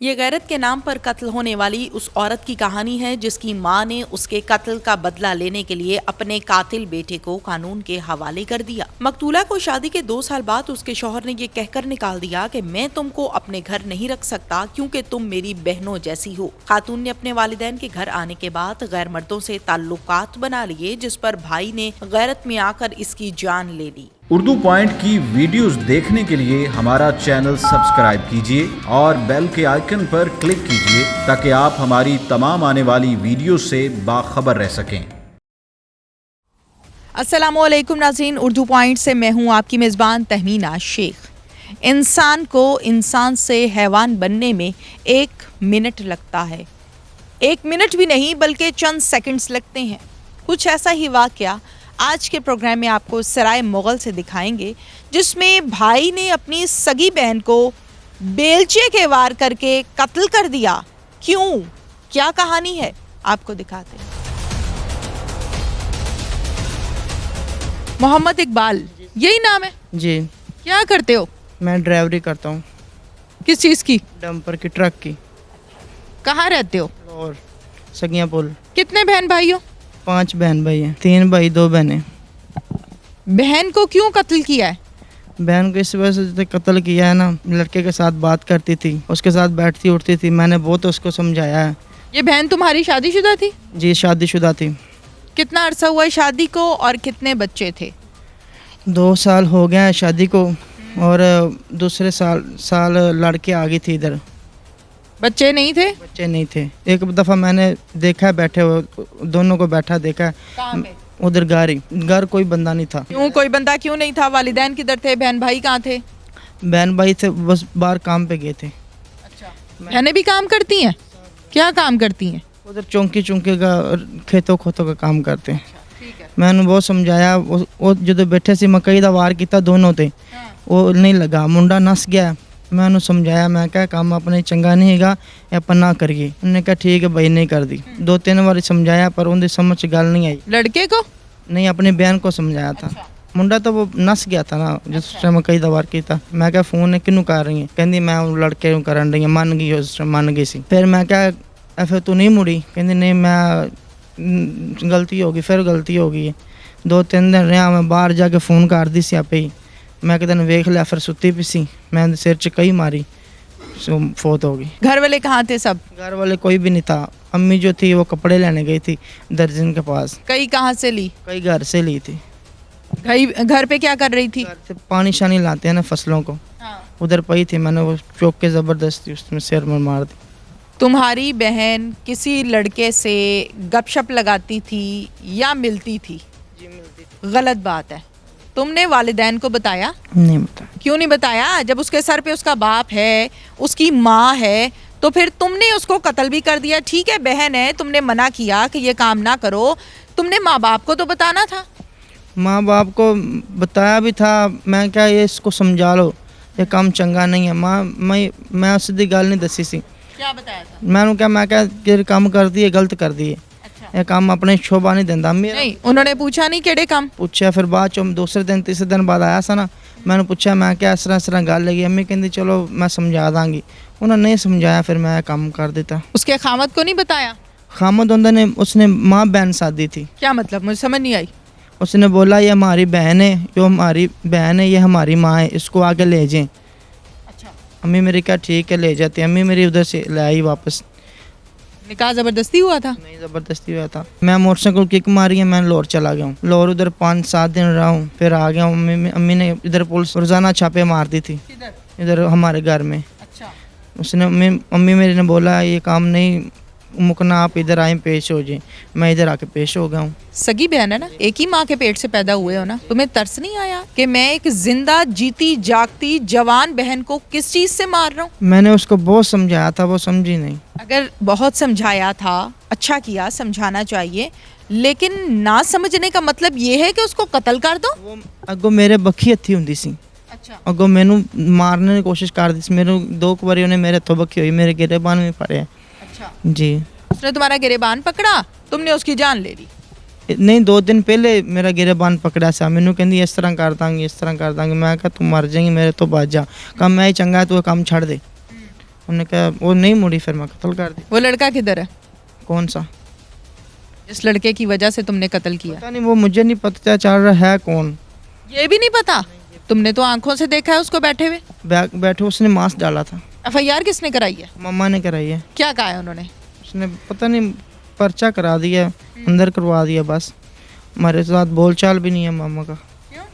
یہ غیرت کے نام پر قتل ہونے والی اس عورت کی کہانی ہے جس کی ماں نے اس کے قتل کا بدلہ لینے کے لیے اپنے قاتل بیٹے کو قانون کے حوالے کر دیا۔ مقتولہ کو شادی کے 2 سال بعد اس کے شوہر نے یہ کہہ کر نکال دیا کہ میں تم کو اپنے گھر نہیں رکھ سکتا کیونکہ تم میری بہنوں جیسی ہو۔ خاتون نے اپنے والدین کے گھر آنے کے بعد غیر مردوں سے تعلقات بنا لیے جس پر بھائی نے غیرت میں آ کر اس کی جان لے لی۔ اردو پوائنٹ کی ویڈیوز دیکھنے کے لیے ہمارا چینل سبسکرائب کیجیے اور بیل کے آئیکن پر کلک کیجیے تاکہ آپ ہماری تمام آنے والی ویڈیوز سے باخبر رہ سکیں۔ السلام علیکم ناظرین، اردو پوائنٹ سے میں ہوں آپ کی میزبان تہمینہ شیخ۔ انسان کو انسان سے حیوان بننے میں 1 منٹ لگتا ہے، 1 منٹ بھی نہیں بلکہ چند سیکنڈز لگتے ہیں۔ کچھ ایسا ہی واقعہ آج کے پروگرام میں آپ کو سرائے مغل سے دکھائیں گے، جس میں بھائی نے اپنی سگی بہن کو بیلچے کے وار کر کے قتل کر دیا۔ کیوں؟ کیا کہانی ہے؟ آپ کو دکھاتے ہیں۔ محمد اقبال، یہی نام ہے؟ جی۔ کیا کرتے ہو؟ میں ڈرائیوری کرتا ہوں۔ کس چیز کی؟ ڈمپر کی، ٹرک کی۔ کہاں رہتے ہو؟ اور سگیاں پول۔ کتنے بہن بھائی ہو؟ 5 بہن بھائی ہیں، 3 بھائی 2 بہنیں۔ بہن کو کیوں قتل کیا ہے؟ بہن کو اس وجہ سے قتل کیا ہے نا، لڑکے کے ساتھ بات کرتی تھی، اس کے ساتھ بیٹھتی اٹھتی تھی، میں نے بہت اس کو سمجھایا ہے۔ یہ بہن تمہاری شادی شدہ تھی؟ جی، شادی شدہ تھی۔ کتنا عرصہ ہوا ہے شادی کو اور کتنے بچے تھے؟ 2 سال ہو گئے ہیں شادی کو، اور دوسرے سال لڑکے آ گئی تھی ادھر۔ بچے نہیں تھے؟ بچے نہیں تھے۔ ایک دفعہ میں نے دیکھا بیٹھے ہوئے، دونوں کو بیٹھا دیکھا ادھر گھر کوئی بندہ نہیں تھا۔ کیوں کوئی بندہ کیوں نہیں تھا؟ والدین کدھر تھے؟ بہن بھائی کہاں تھے؟ بہن بھائی تھے، بس باہر کام پہ گئے تھے۔ اچھا، بہنیں بھی کام کرتی ہیں؟ کیا کام کرتی ہیں؟ ادھر چونکی کا کھیتوں کا کام کرتے ہیں۔ میں نے بہت سمجھایا، وہ جدو بیٹھے سی مکئی دا وار کیتا دونوں تے، وہ نہیں لگا، منڈا نس گیا۔ میں انہوں سمجھایا، میں کہا کام اپنے چنگا نہیں گا، اپن نہ کریے۔ انہوں نے کہا ٹھیک ہے بھائی، نہیں کر دی۔ 2-3 بار سمجھایا پر ان دی سمجھ گل نہیں آئی۔ لڑکے کو؟ نہیں، اپنی بہن کو سمجھایا تھا۔ منڈا تو وہ نس گیا تھا نا جس ٹائم مکئی دا وار کیتا۔ میں کہا فون ہے کنوں کر رہی ہیں؟ کہندی میں لڑکے نوں کرن رہی ہوں۔ من گئی، اس ٹائم من گئی سی۔ پھر میں کہا پھر تو نہیں مڑی؟ کہندی نہیں، میں غلطی ہوگی، پھر غلطی ہو گئی ہے۔ 2-3 دن رہا، میں باہر جا کے فون کر دی سی آپے ہی۔ میں کہتے ویکھ لیا، پھر ستی پی سی، میں سر چکئی ماری، فوت ہو گئی۔ گھر والے کہاں تھے سب؟ گھر والے کوئی بھی نہیں تھا۔ امی جو تھی وہ کپڑے لینے گئی تھی درزن کے پاس۔ کئی کہاں سے لی؟ کئی گھر سے لی تھی۔ گھر پہ کیا کر رہی تھی؟ گھر سے پانی شانی لاتے ہیں نا فصلوں کو، ادھر پئی تھی، میں نے وہ چوک کے زبردستی اس میں سر میں مار دی۔ تمہاری بہن کسی لڑکے سے گپ شپ لگاتی تھی یا ملتی تھی؟ جی، ملتی تھی۔ غلط بات ہے۔ تم نے والدین کو بتایا؟ نہیں بتایا۔ کیوں نہیں بتایا؟ جب اس کے سر پہ اس کا باپ ہے، اس کی ماں ہے، تو پھر تم نے اس کو قتل بھی کر دیا۔ ٹھیک ہے بہن ہے، تم نے منع کیا کہ یہ کام نہ کرو، تم نے ماں باپ کو تو بتانا تھا۔ ماں باپ کو بتایا بھی تھا، میں کیا یہ اس کو سمجھا لو، یہ کام چنگا نہیں ہے۔ میں اس دی گل نہیں دسی سی۔ کیا بتایا تھا؟ میں نے کہا یہ کام کر دیے، غلط کر دیے، یہ کام اپنے شوبہ نہیں دینا۔ نہیں، انہوں نے پوچھا نہیں کیڑے کام؟ پوچھا، پھر بعد چ دوسرے دن تیسرے دن بعد آیا سا نا، میں نے پوچھا میں کیا اس طرح گل لگی۔ امی کہندی چلو میں سمجھا داں گی۔ انہوں نے نہیں سمجھایا، پھر میں کام کر دیتا۔ اس کے خامد کو نہیں بتایا؟ خامد اس نے ماں بہن سادی تھی۔ کیا مطلب؟ مجھے سمجھ نہیں آئی۔ اس نے بولا یہ ہماری بہن ہے، یہ ہماری ماں ہے، اس کو آگے لے جائیں۔ اچھا، امی میری کہا ٹھیک ہے لے جاتے۔ امی میری ادھر سے لے آئی واپس۔ نکاح زبردستی ہوا تھا؟ نہیں، زبردستی ہوا تھا۔ میں موٹر سائیکل کک ماری ہے، میں لاہور چلا گیا ہوں۔ لاہور ادھر 5-7 دن رہا ہوں، پھر آ گیا ہوں۔ امی نے ادھر پولیس روزانہ چھاپے مارتی تھی ادھر ہمارے گھر میں۔ اچھا، اس نے امی میری نے بولا یہ کام نہیں مکنا، آپ ادھر آئیں پیش ہو جائیں۔ میں ادھر آ کے پیش ہو گیا ہوں۔ سگی بہن ہے نا، ایک ہی ماں کے پیٹ سے پیدا ہوئے ہو نا، تمہیں ترس نہیں آیا کہ میں ایک زندہ جیتی جاگتی جوان بہن کو کس چیز سے مار رہا ہوں؟ میں نے اس کو بہت سمجھایا تھا، وہ سمجھی نہیں۔ اگر بہت سمجھایا تھا، اچھا کیا، سمجھانا چاہیے، لیکن نہ سمجھنے کا مطلب یہ ہے کہ اس کو قتل کر دو۔ وہ اگوں میرے بکھی ہتھی ہوندی سی، اچھا، اگوں مینوں مارنے کی کوشش کرਦੀ ਸੀ۔ میرے 2 باری انہیں میرے ہتھوں بکھی ہوئی، میرے گریبان بھی پڑے۔ اچھا، جی۔ اس نے تمہارا گریبان پکڑا، تم نے اس کی جان لے لی؟ نہیں، 2 دن پہلے میرا گریبان پکڑا سا، مینوں کہندی اس طرح کر داں گی، اس طرح کر داں گی۔ میں کہا تو مر جائیں گی، میرے تو بچ جا، کم میں ہی چنگا ہے تو کام چھڑ دے۔ उन्होंने कहा वो नहीं मुड़ी, फिर मैं कत्ल कर दी। वो लड़का किधर है कौन सा? जिस लड़के की वजह से तुमने कत्ल किया? पता नहीं, वो मुझे नहीं पता चल रहा है कौन। ये भी नहीं पता? तुमने तो आंखों से देखा है उसको बैठे हुए। बैठे उसने मास्क डाला था। एफआईआर किसने कराई है? मम्मा ने कराई है। क्या कहा है उन्होंने? उसने पता नहीं पर्चा करा दिया, अंदर करवा दिया, बस हमारे साथ बोल चाल भी नहीं है मामा का। क्यों?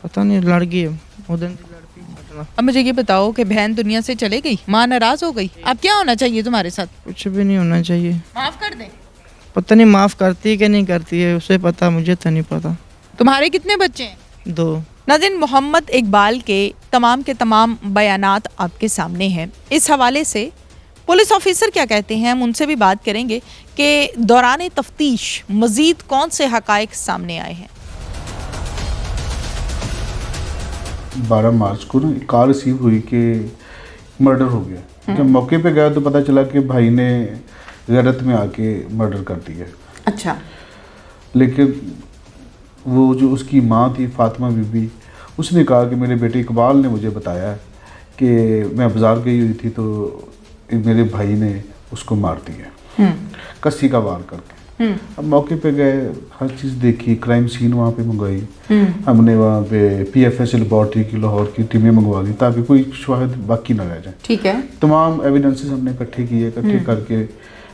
पता नहीं, लड़की है उधर की लड़की। अब मुझे ये बताओ कि बहन दुनिया से चले गई, माँ नाराज हो गई, अब क्या होना चाहिए तुम्हारे साथ? कुछ भी नहीं होना चाहिए। माफ कर दे। पता नहीं माफ़ करती है कि नहीं करती है, उसे पता, मुझे तो नहीं पता। तुम्हारे कितने बच्चे हैं? 2। नाज़रीन, मोहम्मद इकबाल के तमाम बयानात आपके सामने हैं। इस हवाले से पुलिस ऑफिसर क्या कहते हैं हम उनसे भी बात करेंगे कि दौरान तफ्तीश मज़ीद कौन से हक़ाइक़ सामने आए हैं। 12 मार्च को ना कॉल रिसीव हुई कि मर्डर हो गया। जब मौके पे गया तो पता चला कि भाई ने गैरत में आके मर्डर कर दिया। अच्छा। लेकिन वो जो उसकी माँ थी फातिमा बीबी, उसने कहा कि मेरे बेटे इकबाल ने मुझे बताया कि मैं बाज़ार गई हुई थी तो मेरे भाई ने उसको मार दिया कस्सी का वार करके। अब मौके पे गए, हर चीज़ देखी, क्राइम सीन वहाँ पे मंगवाई, हमने वहाँ पे PFS लेबॉर्ट्री की लाहौर की टीमें मंगवा दी ताकि कोई शाहिद बाकी ना रह जाए। ठीक है। तमाम एविडेंसेस हमने इकट्ठे किए, इकट्ठे करके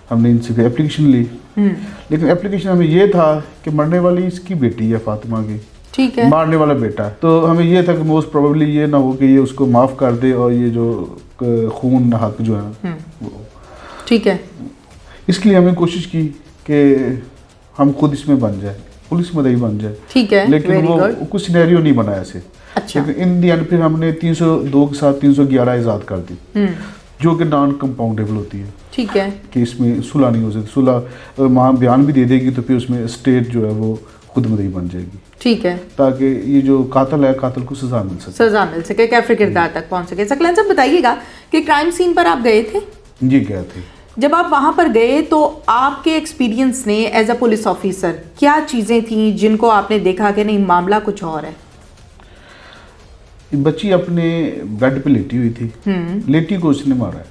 हमने इनसे एप्लीकेशन ली। लेकिन एप्लीकेशन हमें ये था कि मरने वाली इसकी बेटी है फातिमा की, ठीक है, मारने वाला बेटा है। तो हमें ये था कि मोस्ट प्रोबेबली ये ना हो कि ये उसको माफ़ कर दे और ये जो खून हक जो है वो। ठीक है। इसलिए हमने कोशिश की कि हम खुद इसमें बन जाए, पुलिस मदई बन जाए। ठीक है। लेकिन वो कुछ सिनेरियो नहीं बना ऐसे। अच्छा। लेकिन इन दी एंड फिर हमने 302 के साथ 311 इजाद कर दी, जो कि नॉन कंपाउंडेबल होती है। ठीक है। कि इसमें सुलह नहीं हो सकती। सुलह माँ बयान भी दे देगी तो फिर उसमें स्टेट जो है वो खुद मदई बन जाएगी। ठीक है। ताकि ये जो कातिल है, कातिल को सजा मिल सके, सजा मिल सके, कैफर किरदार तक पहुंच सके। सकलैन साहब बताइएगा कि क्राइम सीन पर आप गए थे? जी गए थे। जब आप वहां पर गए तो आपके एक्सपीरियंस ने एज अ पुलिस ऑफिसर क्या चीजें थी जिनको आपने देखा कि नहीं मामला कुछ और है? बच्ची अपने बेड पे लेटी हुई थी, लेटी को उसने मारा है,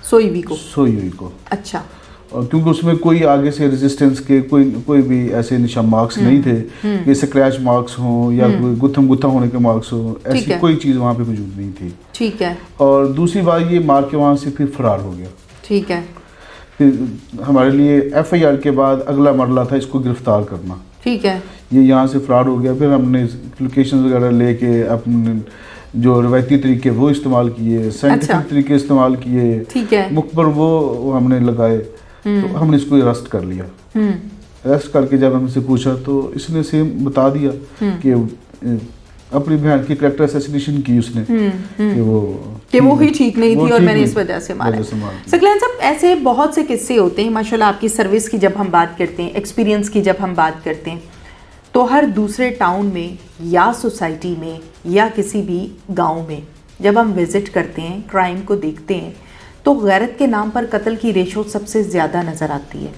सोई हुई को? सोई हुई को। अच्छा। और क्योंकि उसमें कोई आगे से रेजिस्टेंस के कोई भी ऐसे निशान मार्क्स नहीं थे कि स्क्रैच मार्क्स हों या कोई गुत्थम होने के मार्क्स हों, ऐसी कोई चीज़ वहाँ पे मौजूद नहीं थी। ठीक है। और दूसरी बात ये मार के वहाँ से फिर फरार हो गया। ठीक है। फिर हमारे लिए FIR के बाद अगला मरला था इसको गिरफ्तार करना। ठीक है। ये यहाँ से फरार हो गया, फिर हमने लोकेशन वगैरह लेके अपने जो रवायती तरीके वो इस्तेमाल किए, साइंटिफिक तरीके इस्तेमाल किए। ठीक है। मुखबर वो हमने लगाए, तो हमने इसको अरेस्ट कर लिया। अरेस्ट करके जब हमसे पूछा तो इसने सेम बता दिया कि अपनी बहन की कैरेक्टर असैसिनेशन की उसने, कि वो ही ठीक नहीं थी और मैंने इस वजह से मारा। सकलैन साहब, ऐसे बहुत से किस्से होते हैं माशाल्लाह। आपकी सर्विस की जब हम बात करते हैं, एक्सपीरियंस की जब हम बात करते हैं, तो हर दूसरे टाउन में या सोसाइटी में या किसी भी गांव में जब हम विज़िट करते हैं, क्राइम को देखते हैं, तो गैरत के नाम पर कत्ल की रेशो सबसे ज़्यादा नज़र आती है।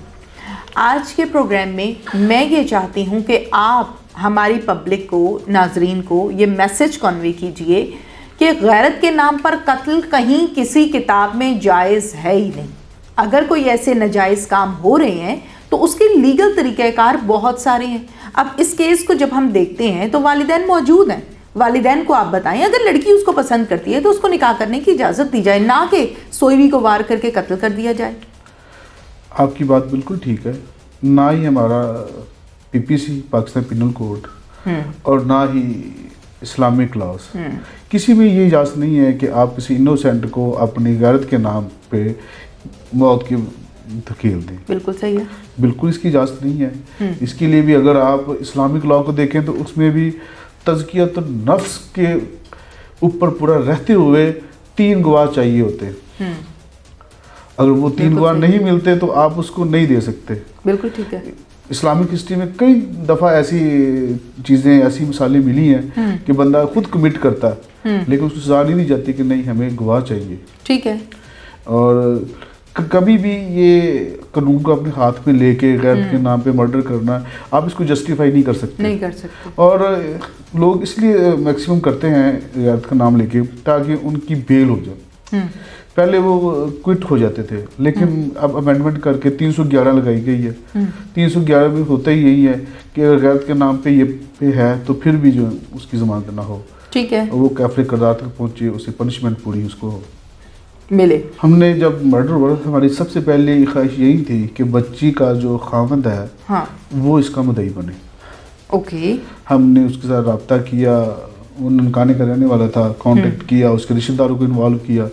आज के प्रोग्राम में मैं ये चाहती हूँ कि आप हमारी पब्लिक को, नाजरीन को ये मैसेज कन्वे कीजिए कि गैरत के नाम पर कत्ल कहीं किसी किताब में जायज़ है ही नहीं। अगर कोई ऐसे नाजायज़ काम हो रहे हैं तो उसके लीगल तरीक़ेकार बहुत सारे हैं। अब इस केस को जब हम देखते हैं तो वालिदैन मौजूद हैं। वालिदैन को आप बताएं, अगर लड़की उसको पसंद करती है तो उसको निकाह करने की इजाज़त दी जाए, ना कि सोईवी को वार करके कत्ल कर दिया जाए। आपकी बात बिल्कुल ठीक है। ना ही हमारा PPC पाकिस्तान पिनल कोड और ना ही इस्लामिक लॉस, किसी में ये इजाज़त नहीं है कि आप किसी इनोसेंट को अपनी गैरत के नाम पे मौत की धकेल दें। बिल्कुल सही है। बिल्कुल इसकी इजाज़त नहीं है। इसके लिए भी अगर आप इस्लामिक लॉ को देखें तो उसमें भी तज़कियत नफ्स के ऊपर पूरा रहते हुए 3 गवाह चाहिए होते हैं। अगर वो 3 गवाह नहीं मिलते तो आप उसको नहीं दे सकते। बिल्कुल ठीक है। इस्लामिक हिस्ट्री में कई दफ़ा ऐसी चीज़ें, ऐसी मिसालें मिली हैं कि बंदा खुद कमिट करता है लेकिन उसको सजा नहीं दी जाती कि नहीं हमें गवाह चाहिए। ठीक है। और कभी भी ये कानून को अपने हाथ में लेके गैरत के नाम पे मर्डर करना, आप इसको जस्टिफाई नहीं कर सकते। और लोग इसलिए मैक्सिमम करते हैं गैरत का नाम लेके ताकि उनकी बेल हो जाए। पहले वो क्विट हो जाते थे, लेकिन अब अमेंडमेंट करके 311 लगाई गई है। 311 में होता ही यही है कि अगर गैरत के नाम पे ये पे है तो फिर भी जो उसकी जमानत ना हो, ठीक है, वो कैफरे किरदार तक पहुंचे, उसे पनिशमेंट पूरी उसको मिले। हमने जब मर्डर हुआ हमारी सबसे पहले ख्वाहिश यही थी कि बच्ची का जो खामद है हाँ, वो इसका मुद्दई बने। ओके, हमने उसके साथ रब्ता किया, वो ननकाने का रहने वाला था, कांटेक्ट किया, उसके रिश्तेदारों को इन्वॉल्व किया,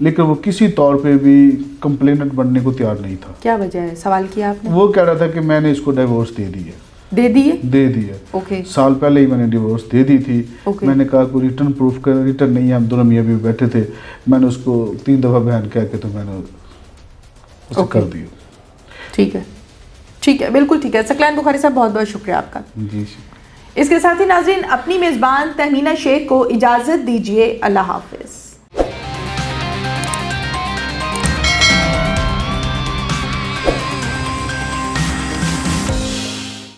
लेकिन वो किसी तौर पे भी कंप्लेनेंट बनने को तैयार नहीं था। क्या वजह है? सवाल किया आपने? वो कह रहा था कि मैंने इसको डिवोर्स दे दी है। दे दिए? दे दी है, ओके, साल पहले ही मैंने डिवोर्स दे दी थी। ओके। मैंने कहा कोई रिटर्न प्रूफ कर, रिटर्न नहीं है, हम दोनों मियाँ बीवी बैठे थे, मैंने उसको 3 दफ़ा बयान कह के तो मैंने उसे ओके। कर दिया। ठीक है, ठीक है, बिल्कुल ठीक है। सकलैन बुखारी साहब, बहुत बहुत शुक्रिया आपका। जी। इसके साथ ही नाज़रीन, अपनी मेज़बान तहमीना शेख को इजाज़त दीजिए। अल्लाह हाफ़िज़।